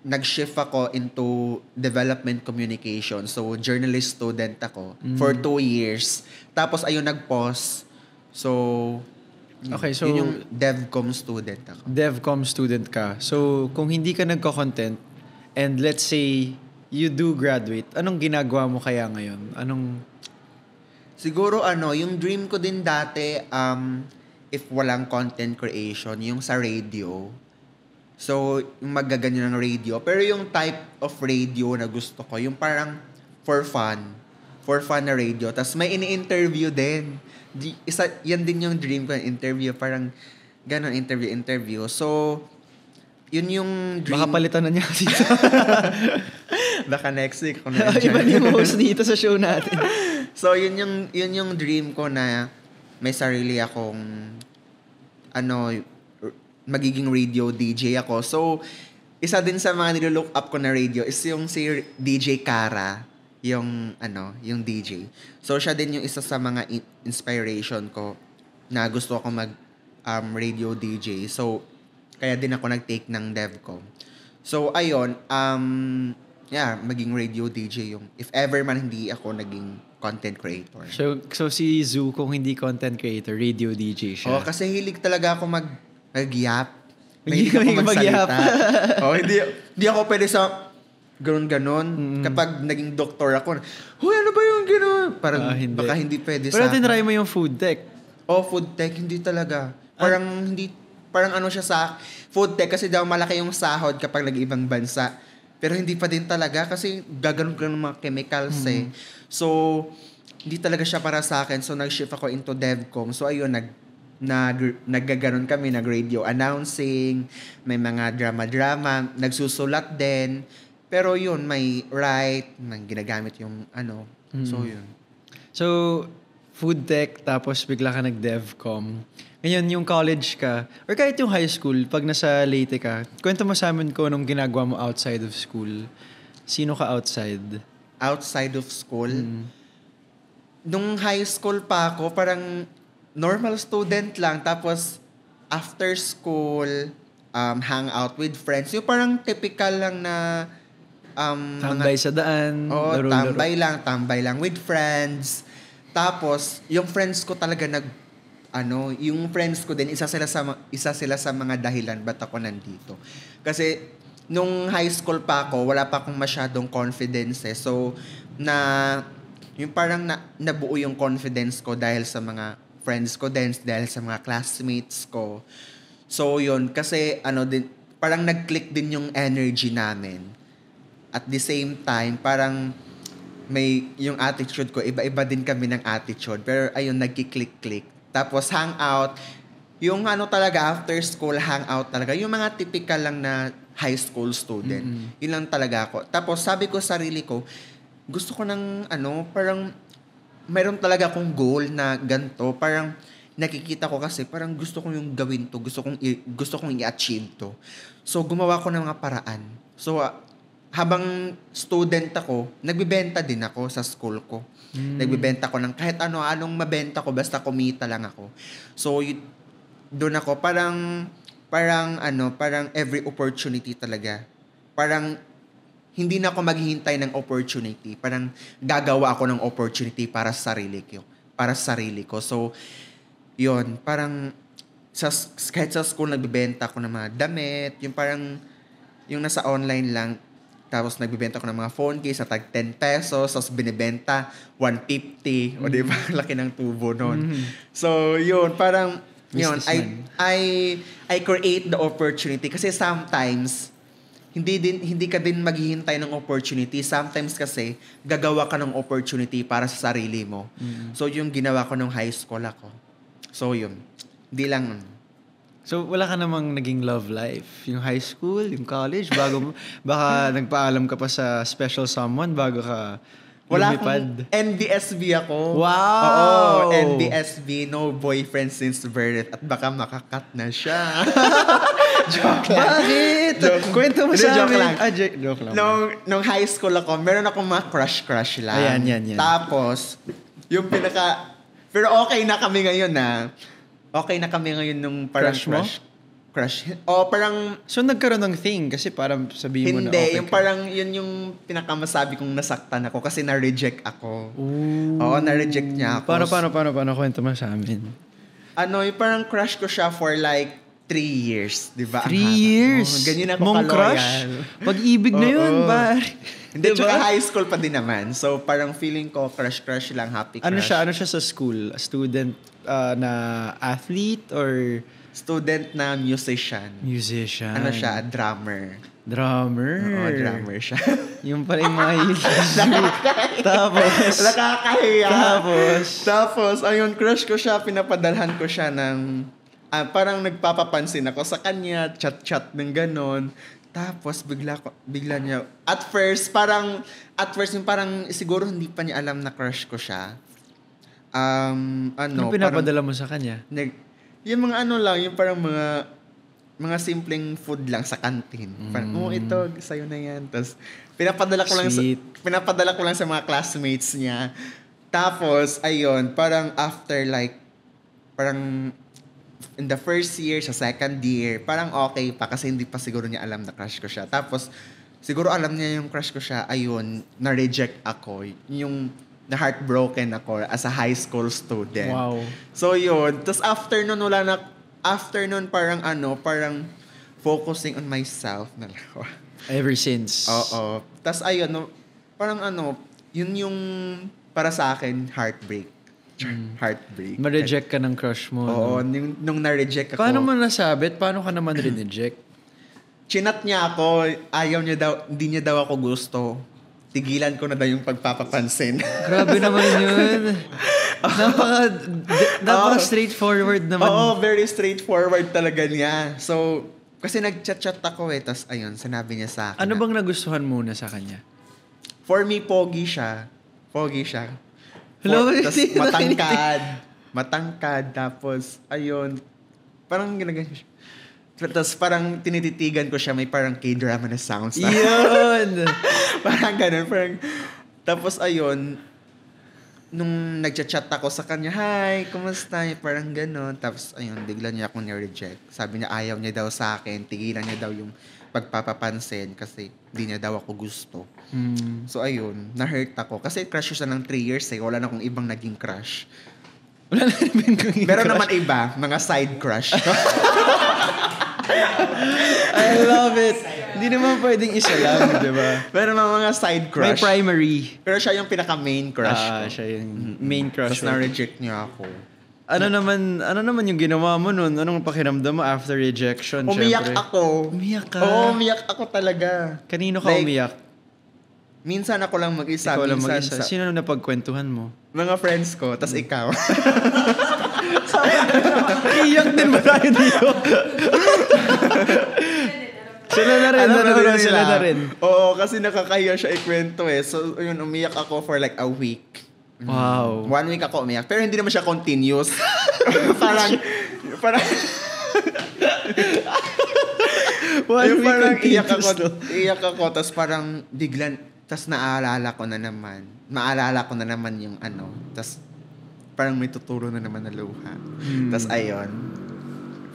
nag-shift ako into development communication. So, journalist student ako for 2 years. Tapos, ayun, nag-pause. So, okay, so yun yung DevCom student ako. DevCom student ka. So, kung hindi ka nagko-content, and let's say, you do graduate, anong ginagawa mo kaya ngayon? Siguro, yung dream ko din dati, if walang content creation, yung sa radio. So, yung magaganyan ng radio. Pero yung type of radio na gusto ko, yung parang for fun. For fun na radio. Tapos may ini-interview din. Yan din yung dream ko, interview. Parang ganon, interview. So, yun yung dream. Baka palitan na niya kasi. Baka next week. Kung nandiyan. Iba yung host dito sa show natin. So, yun yung dream ko na may sarili akong magiging radio DJ ako. So, isa din sa mga nilo-look up ko na radio is yung si DJ Kara, yung DJ. So, siya din yung isa sa mga inspiration ko na gusto ko radio DJ. So, kaya din ako nag-take ng DevCom. So, ayun, maging radio DJ yung, if ever man hindi ako naging content creator. So si Zoo, kung hindi content creator, radio DJ siya. Oh, kasi hilig talaga ako mag-yap. Hilig Mahilig ako mag-yap. magsalita. Hindi ako pwede sa ganon-ganon. Kapag naging doktor ako, huy, ano ba yung ganon? Parang baka hindi pwede Pero sa akin. tinry mo yung food tech. Oh, food tech, hindi talaga. Parang siya sa food tech kasi daw malaki yung sahod kapag nag-ibang bansa. Pero hindi pa din talaga kasi gaganon ng mga chemicals eh. So, hindi talaga siya para sa akin. So, nag-shift ako into DevCom. So, ayun, naggaganon kami, nag-radio announcing, may mga drama-drama, nagsusulat din. Pero yun, may write, may ginagamit yung So, yun. So, food tech, tapos bigla ka nag-DevCom. Ngayon, yung college ka, or kahit yung high school, pag nasa Leyte ka, kwento mo sa amin ko nung ginagawa mo outside of school. Sino ka outside? Outside of school? Nung high school pa ako, parang normal student lang. Tapos, after school, hang out with friends. Yung parang typical lang na tambay sa daan. Oo, laro-laro. tambay lang with friends. Tapos, yung friends ko talaga yung friends ko din, isa sila sa mga dahilan ba't ako nandito. Kasi, nung high school pa ako, wala pa akong masyadong confidence eh. So, yung parang nabuo yung confidence ko dahil sa mga friends ko din, dahil sa mga classmates ko. So, yun. Kasi, parang nag-click din yung energy namin. At the same time, parang yung attitude ko, iba-iba din kami ng attitude. Pero, ayun, nagki-click-click. Tapos, hangout. Yung talaga, after school, hangout talaga. Yung mga typical lang na high school student. Yun lang talaga ako. Tapos, sabi ko sa sarili ko, gusto ko ng, parang, mayroon talaga akong goal na ganito. Parang, nakikita ko kasi parang gusto kong yung gawin to, gusto kong i-achieve to. So gumawa ko ng mga paraan. So habang student ako, nagbebenta din ako sa school ko. Nagbebenta ko ng kahit anong mabenta ko basta kumita lang ako. So doon ako parang every opportunity talaga. Parang hindi na ako maghihintay ng opportunity. Parang gagawa ako ng opportunity para sa sarili ko. So yun, parang kahit sa school nagbebenta ako ng mga damit, yung parang yung nasa online lang. Tapos nagbibenta ko ng mga phone case sa tag 10 pesos, tapos binibenta 150, o di ba? Laki ng tubo noon. So, yun, parang yun, I create the opportunity kasi sometimes hindi ka din maghihintay ng opportunity. Sometimes kasi gagawa ka ng opportunity para sa sarili mo. So, yung ginawa ko nung high school ako. So, yun. Hindi lang So, wala ka namang naging love life? Yung high school, yung college, baka nagpaalam ka pa sa special someone bago ka wala lumipad? akong NBSB ako. Wow! Oo, NBSB, no boyfriend since birth. At baka makakat na siya. Joke lang. Bakit? Kwento mo Hindi, sa joke amin. lang. Joke lang. Nung high school ako, meron akong mga crush lang. Ayan. Tapos, yung pero okay na kami ngayon Okay na kami ngayon nung parang Crush mo? Crush. O parang So, nagkaroon ng thing kasi parang sabihin mo na hindi, okay yung ka. parang yun yung pinakamasabi kong nasaktan ako kasi na-reject ako. Ooh. Oo, na-reject niya ako. Paano kwento mo sa amin? Yung parang crush ko siya for like 3 years, di ba? 3 years? Ganyan ako Mong kaloyal. crush? Pag-ibig na yun, Oo. ba? Hindi, tsaka high school pa din naman. So, parang feeling ko, crush lang, happy crush. Ano siya sa school? A student na athlete or Student na musician. musician? Ano siya? Drummer. Drummer? Oo, drummer siya. Yung pala yung mga Tapos, Nakakahiya. Tapos, ayun, crush ko siya, pinapadalhan ko siya ng, parang nagpapapansin ako sa kanya, chat-chat ng ganon. Tapos, bigla niya, at first, yung parang, siguro hindi pa niya alam na crush ko siya. ano pinapadala mo sa kanya? Yung mga lang, yung parang mga simpleng food lang sa canteen. Parang, ito, sa'yo na yan. Tapos, pinapadala ko lang sa mga classmates niya. Tapos, ayun, parang after parang in the first year, sa second year, parang okay pa kasi hindi pa siguro niya alam na crush ko siya. Tapos, siguro alam niya yung crush ko siya, ayun, na-reject ako. Yung na-heartbroken ako as a high school student. Wow. So, yun. Tapos after nun, parang focusing on myself na lang. Ever since. Oo. Tapos ayun, yun yung para sa akin, heartbreak. Heartbreak. Ma-reject ka ng crush mo. Oo, nung na-reject ako. Paano mo nasabit? Paano ka naman rin-reject? Chinat niya ako, hindi niya daw ako gusto. Tigilan ko na daw yung pagpapapansin. Grabe naman yun. Napaka straightforward naman. Oo, very straightforward talaga niya. So, kasi nag-chat-chat ako tas ayun, sinabi niya sa akin. Ano bang nagustuhan muna sa kanya? For me, pogi siya. Hello, Tas matangkad, tapos, ayun, parang ginaganyan siya. Tapos parang tinititigan ko siya, may parang K-drama na sounds. Yun! Parang ganun. Tapos ayun, nung nagchat-chat ako sa kanya, hi, kumusta? Parang ganun. Tapos ayun, bigla niya akong ni-reject. Sabi niya, ayaw niya daw sa akin. Tigilan niya daw yung pagpapapansin kasi di niya daw ako gusto. So ayun, na-hurt ako. Kasi crush siya ng 3 years eh. Wala na akong ibang naging crush. Wala na rin kang Meron naman iba, mga side crush. I love it. Hindi naman pwedeng isa lang, di ba? Meron naman mga side May crush. primary. Pero siya yung pinaka-main crush ko. Siya yung main crush. Tapos na-reject niya ako. Ano naman yung ginawa mo nun? Anong pakiramdam mo after rejection? Umiyak syempre? ako. Umiyak ka? Oo, umiyak ako talaga. Kanino ka umiyak? Minsan ako lang mag-isa. Ikaw lang minsan mag-isa. Sino na napagkwentuhan mo? mga friends ko, tas ikaw. Iyak din ba tayo dito? Sila na rin. Oo, kasi nakakahiya siya ikwento eh. So, yun, umiyak ako for like a week. Wow. 1 week ako umiyak. Pero hindi naman siya continuous. parang, One yung parang week iyak ako, tapos parang biglan, tapos maalala ko na naman yung ano, tapos parang may tuturo na naman na luha. Tapos ayun.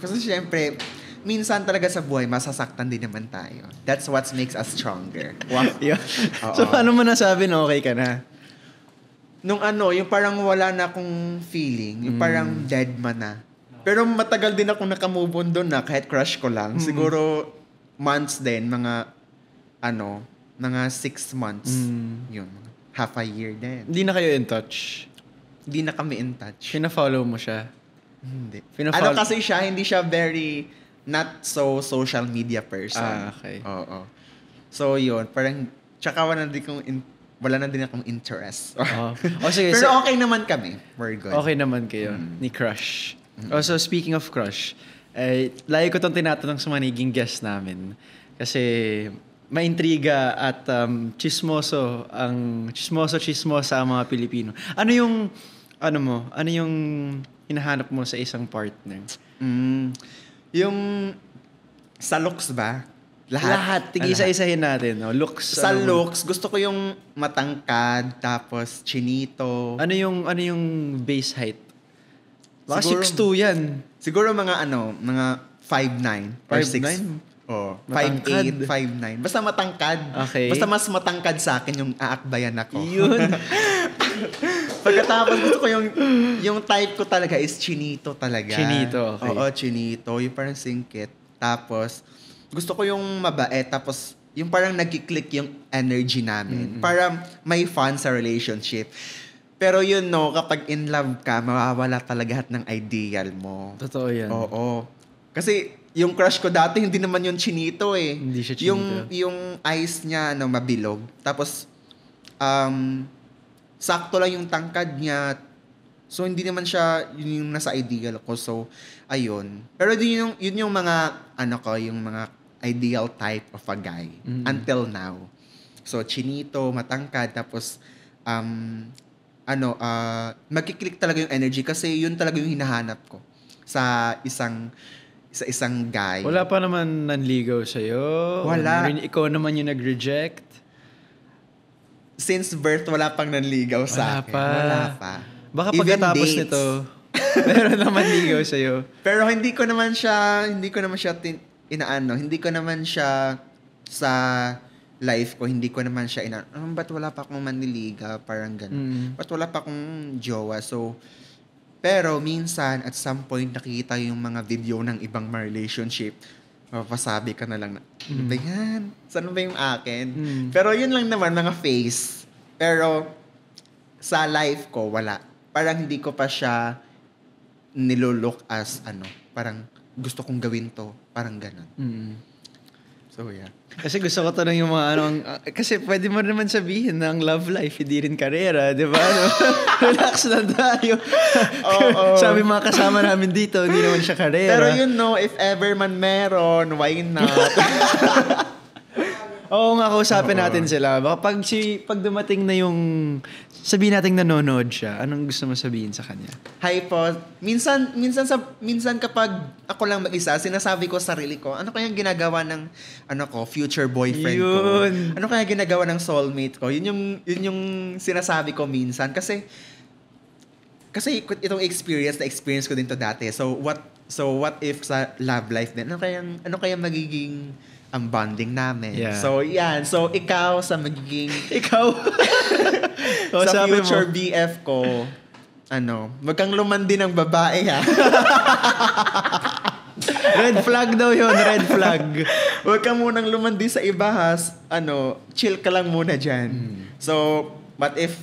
Kasi syempre, minsan talaga sa buhay, masasaktan din naman tayo. That's what makes us stronger. Wow. Yeah. Oo. So, paano mo nasabi na okay ka na? Nung ano, yung parang wala na akong feeling, yung parang dead man na. Pero matagal din ako nakamove on doon na, kahit crush ko lang. Siguro, months din, mga 6 months. Yun, half a year din. Hindi na kayo in touch? Hindi na kami in touch. Pina-follow mo siya? Hindi. Pina-follow- Ano kasi siya, hindi siya very, not so social media person. Ah, okay. Oo. So, yun, parang, tsaka wala na din akong interest. O sige, Pero okay naman kami. We're good. okay naman kayo ni Crush. Also, speaking of Crush, lagi ko itong tinatanong sa maniging guest namin. Kasi maintriga at chismosa ang mga Pilipino. Ano yung hinahanap mo sa isang partner? Yung sa looks ba? Lahat. Tig-isa-isahin natin. No? Looks. Sa looks, gusto ko yung matangkad, tapos chinito. Ano yung base height? Baka Siguro- 6'2 yan. Siguro mga 5'9 or 6. 5'9"? Oh, Matangkad. 5'8, 5'9. Basta matangkad. Okay. Basta mas matangkad sa akin yung aakbayan ako. Yun. Pagkatapos gusto ko yung type ko talaga is chinito talaga. Chinito, okay. Oo, chinito. Yung parang singkit. Tapos, gusto ko yung mabait. Tapos, yung parang nagkiklik yung energy namin. Para may fun sa relationship. Pero yun, no, kapag in love ka, mawawala talaga lahat ng ideal mo. Totoo yan. Oo. Kasi, yung crush ko dati, hindi naman yung chinito eh. Hindi siya chinito. Yung eyes niya, mabilog. Tapos, sakto lang yung tangkad niya. So, hindi naman siya yun yung nasa ideal ko. So, ayun. Pero yun yung mga, yung mga ideal type of a guy. Until now. So, chinito, matangkad, tapos, magkiklik talaga yung energy kasi yun talaga yung hinahanap ko sa isang guy. Wala pa naman nanligaw sa'yo? Wala. Ikaw naman yung nag-reject? Since birth, wala pang nanligaw sa akin. Wala pa. Baka Even pagkatapos dates. nito, meron naman ligaw sa'yo. Pero hindi ko naman siya hindi ko naman siya sa life ko, hindi ko naman siya ba't wala pa akong manliligaw? Parang gano'n. Ba't wala pa akong jowa? So, pero minsan, at some point, nakikita yung mga video ng ibang mga relationship, mapasabi ka na lang na, ano ba yan? Saan ba yung akin? Pero yun lang naman, mga face. Pero, sa life ko, wala. Parang hindi ko pa siya nilolook as, parang gusto kong gawin to. Parang gano'n. So, yeah. Kasi gusto ko tanong yung mga kasi pwede mo naman sabihin na ang love life, hindi rin karera, di ba? Relax na tayo. Oo. Sabi mga kasama namin dito, hindi naman siya karera. Pero if ever man meron, why not? Oo nga, kausapin natin sila. Baka pag dumating na yung, sabihin natin nanonood siya, anong gusto mo sabihin sa kanya? Hi po. Minsan kapag ako lang mag-isa, sinasabi ko sa sarili ko, ano kaya ginagawa ng future boyfriend ko? Ano kaya ginagawa ng soulmate ko? Yun yung sinasabi ko minsan kasi itong experience ko din to dati. So what if sa love life din? Ano kaya magiging ang bonding namin? Yeah. So yan. So ikaw sa magiging Ikaw? sa sabi future mo. BF ko, wag kang lumandi ng babae ha. Red flag daw yun, red flag. Wag kang munang lumandi sa iba ha. Chill ka lang muna dyan. So, what if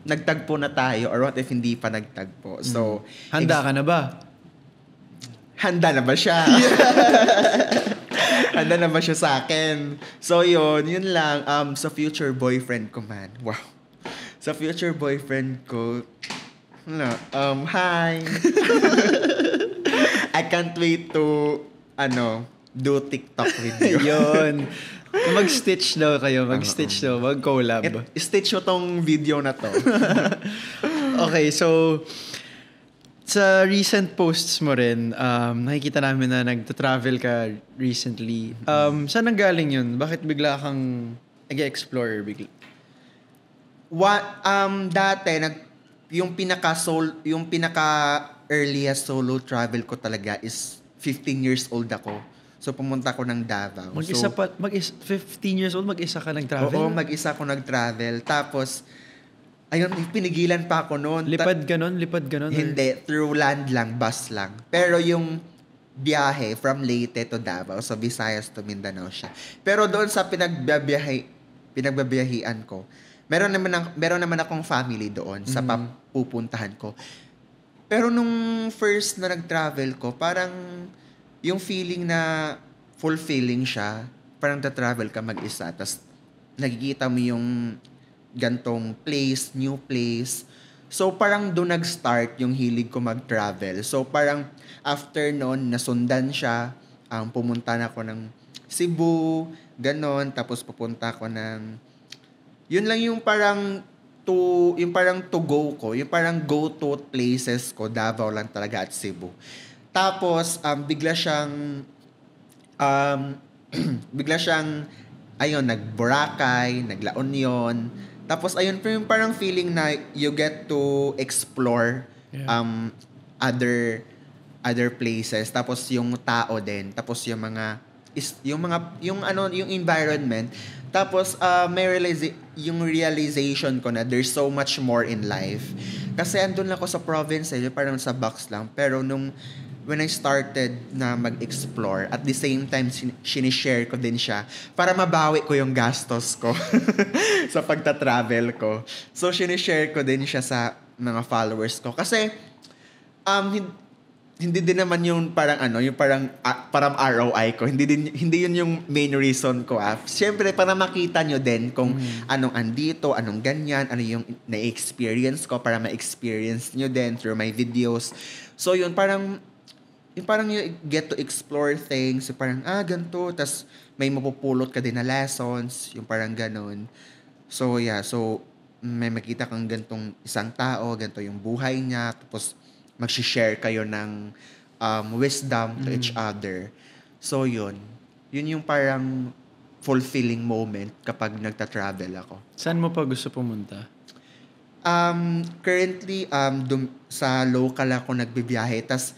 nagtagpo na tayo or what if hindi pa nagtagpo? So, Handa ka na ba? handa na ba siya? Handa na ba siya sa akin? So, yun lang. Sa future boyfriend ko man. Wow. Sa future boyfriend ko, hi. I can't wait to, do TikTok with you. Yun. Mag-stitch daw kayo. Mag-stitch daw. Mag-collab. Stitch mo tong video na to. Okay, so sa recent posts mo rin, nakikita namin na nagta-travel ka recently. Saan nanggaling yun? Bakit bigla kang nag-explore bigla? Dati yung pinaka earliest solo travel ko talaga is 15 years old ako. So pumunta ko ng Davao. 15 years old, mag-isa ka nag-travel? Oo, mag-isa ako nag-travel. Tapos ayun, pinigilan pa ako noon. Lipad ka nun? Hindi, through land lang, bus lang. Pero yung biyahe from Leyte to Davao, so Visayas to Mindanao siya. Pero doon sa pinagbabiyahian ko, meron naman akong family doon sa pupuntahan ko. Pero nung first na nag-travel ko, parang yung feeling na fulfilling siya, parang ta-travel ka mag-isa, tapos nakikita mo yung gantong place, new place. So, parang doon nag-start yung hilig ko mag-travel. So, parang after noon, nasundan siya. Pumunta na ako ng Cebu, ganon. Tapos, pupunta ako ng... Yun lang yung parang to go ko. Yung parang go-to places ko. Davao lang talaga at Cebu. Tapos, bigla siyang... ayun, nag-Boracay, nag-La Union. Tapos, ayun, yung parang feeling na you get to explore other places. Tapos, yung tao din. Tapos, yung environment. Tapos, yung realization ko na there's so much more in life. Kasi, andun lang ako sa province, parang sa box lang. Pero, when I started na mag-explore, at the same time, sinishare ko din siya para mabawi ko yung gastos ko sa pagta-travel ko. So, sinishare ko din siya sa mga followers ko. Kasi, hindi din naman yung parang ROI ko. Hindi yun yung main reason ko. Siyempre, para makita nyo din kung anong andito, anong ganyan, ano yung na-experience ko, para ma-experience nyo din through my videos. So, yun, parang you get to explore things, yung parang, ganito, tas may mapupulot ka din na lessons, yung parang ganon. So, yeah, may makita kang gantong isang tao, ganito yung buhay niya, tapos mag-share kayo ng wisdom to each other. So, yun yung parang fulfilling moment kapag nagta-travel ako. Saan mo pa gusto pumunta? Currently, sa local ako nagbibiyahe, tas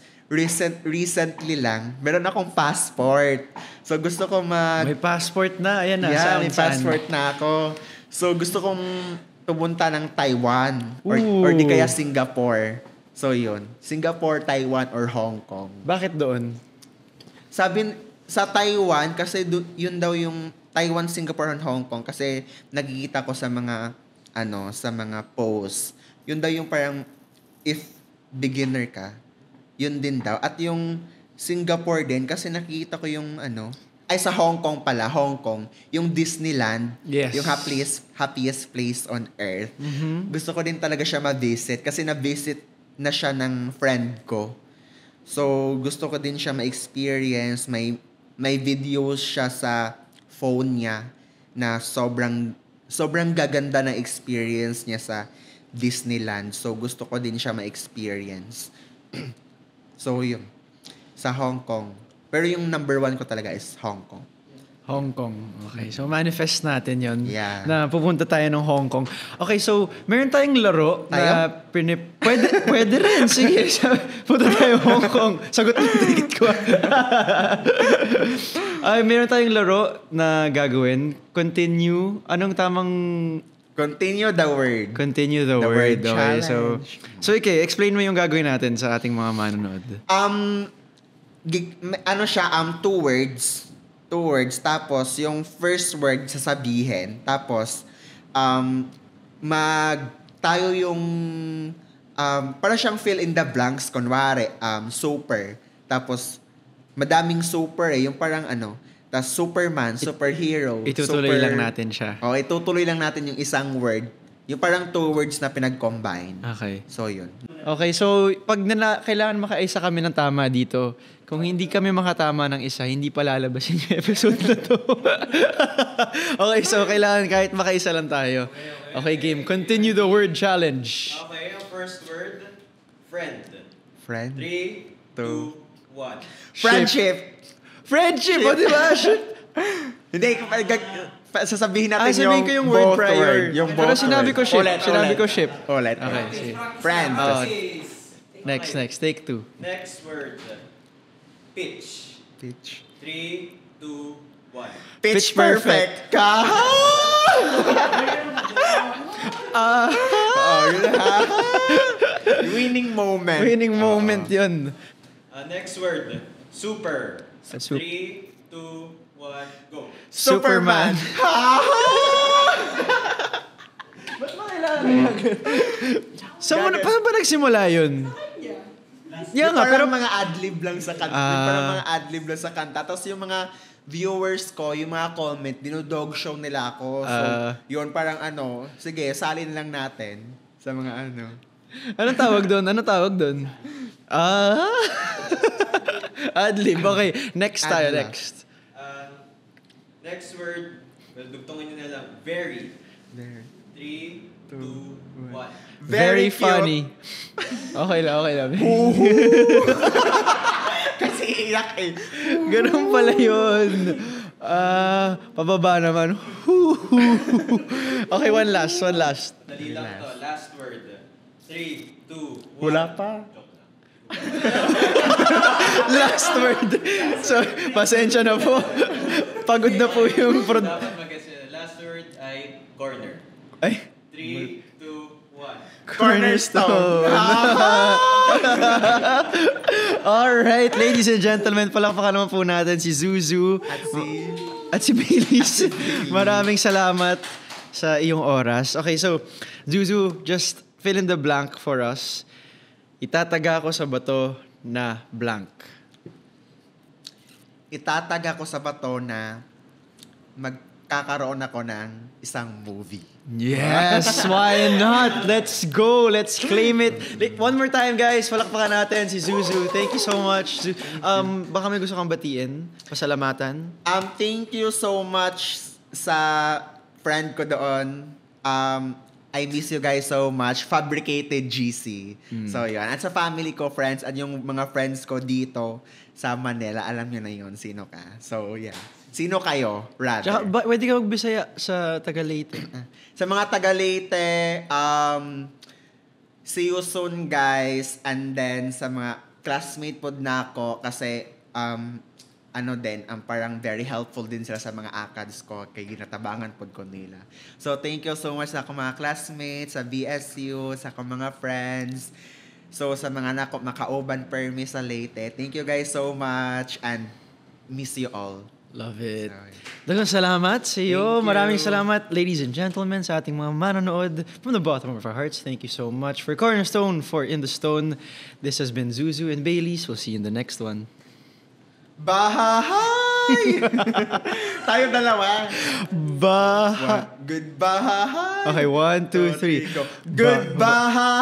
recently lang, meron akong passport. So, gusto ko May passport na? Ayan na. Yeah, may passport na ako. So, gusto kong pumunta ng Taiwan. Or di kaya Singapore. So, yun. Singapore, Taiwan, or Hong Kong. Bakit doon? Sabi, sa Taiwan, kasi yun daw yung Taiwan, Singapore, and Hong Kong. Kasi nagkikita ko sa mga, sa mga posts. Yun daw yung parang, if beginner ka, yun din daw. At yung Singapore din, kasi nakikita ko yung sa Hong Kong pala, Hong Kong, yung Disneyland, yes, yung happiest place on earth. Mm-hmm. Gusto ko din talaga siya ma-visit kasi na-visit na siya ng friend ko. So, gusto ko din siya ma-experience. May videos siya sa phone niya na sobrang gaganda na experience niya sa Disneyland. So, gusto ko din siya ma-experience. So, yun. Sa Hong Kong. Pero yung number 1 ko talaga is Hong Kong. Hong Kong. Okay. So, manifest natin yon, yeah, na pupunta tayo ng Hong Kong. Okay, so, meron tayong laro na pwede rin. Sige, punta tayo Hong Kong. Sagot ng ticket ko. Meron tayong laro na gagawin. Continue. Anong tamang... Continue the word. Continue the word. Okay, challenge. So, okay, explain mo yung gagawin natin sa ating mga manonood. Siya, 2 words. 2 words. Tapos, yung first word sasabihin. Tapos, tayo yung, para siyang fill in the blanks. Kunwari, super. Tapos, madaming super Yung parang tas Superman, superhero. Itutuloy lang natin siya. Itutuloy lang natin yung isang word. Yung parang 2 words na pinag-combine. Okay. So, yun. Okay, so pag kailangan makaisa kami ng tama dito, kung hindi kami makatama ng isa, hindi pa lalabasin yung episode na to. Okay, so kailangan kahit makaisa lang tayo. Okay, game. Continue the word challenge. Okay, ang first word, friend. Friend? 3, 2, 1. Friendship. Friendship, o diba? Hindi, sasabihin natin Sabihin ko yung word prior. Yung Pero both sinabi word. ko ship. Ulit. Sinabi ko ship. Ulit. Okay, sige. Friend. Next. Take 2. Next word, pitch. Pitch. 3, 2, 1. Pitch perfect. Ka! Winning moment. Winning moment yun. Next word, super. Soup. 3, 2, 1, go. Superman. Saan ba nagsimula yun? Yeah, nga, pero mga adlib lang sa kanta. Parang mga adlib lang sa kanta. Tapos yung mga viewers ko, yung mga comment, dinodog show nila ako. So, yun parang sige, salin lang natin sa mga Anong tawag doon? Adlib. Okay, next tayo. Adlib. Next. Next word, well, dugtongin nyo na lang, very. There. 3, 2, 1. Very cute. funny. Okay lang. Kasi iyak eh. Ganun pala yun. Pababa naman. Okay, one last. Dali lang to. Last word. 3, 2, 1. Wala pa. Joke lang. Last word. So, pasensya na po. Pagod na po yung Dapat mag-guess yun. Last word ay corner. Ay, 3, 2, 1. cornerstone. Alright, ladies and gentlemen, palakpakan naman po natin si Zuzu at si Baileys. Maraming salamat sa iyong oras. Okay, so Zuzu, just fill in the blank for us. Itataga ko sa bato na blank. Itataga ko sa bato na magkakaroon ako ng isang movie. Yes, why not? Let's go. Let's claim it. One more time, guys. Palakpakan natin si Zuzu. Thank you so much. Baka may gusto kang batiin? Pasalamatan? Thank you so much sa friend ko doon. I miss you guys so much. Fabricated GC. So, yun. At sa family ko, friends, at yung mga friends ko dito sa Manila, alam nyo na yun, sino ka. So, yeah. Sino kayo, rather? Tsaka, pwede ka magbisaya sa Taga-Leyte. Sa mga taga-Leyte, see you soon, guys. And then, sa mga classmate po na ako, kasi, parang very helpful din sila sa mga ACADS ko, kay ginatabangan po ko nila. So, thank you so much sa akong mga classmates, sa BSU, sa akong mga friends. So, sa mga nakauban permi sa Leyte, thank you guys so much and miss you all. Love it. Sorry. Dagang salamat sa iyo. Thank you. Maraming salamat, ladies and gentlemen, sa ating mga manonood. From the bottom of our hearts, thank you so much. For Cornerstone, for In the Stone, this has been Zuzu and Baileys. We'll see you in the next one. Bahay! Tayo dalawa. Goodbye. Goodbye. Okay, 1, 2, 3. Goodbye.